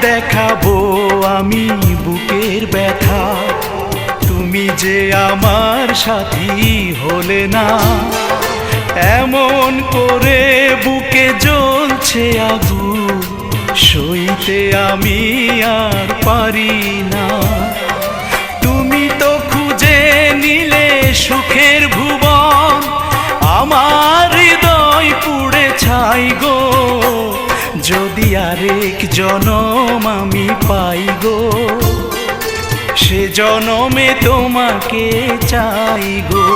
দেখাবো আমি বুকের ব্যথা, তুমি যে আমার সাথী হলে না। এমন করে বুকে জ্বলছে আগুন, সইতে আমি আর পারি না। তুমি তো খুঁজে নিলে সুখের ভুবন, আমার হৃদয় পুড়ে ছাই গো। যদি আরেক জনম আমি পাই গো, সে জনমে তোমাকে চাই গো।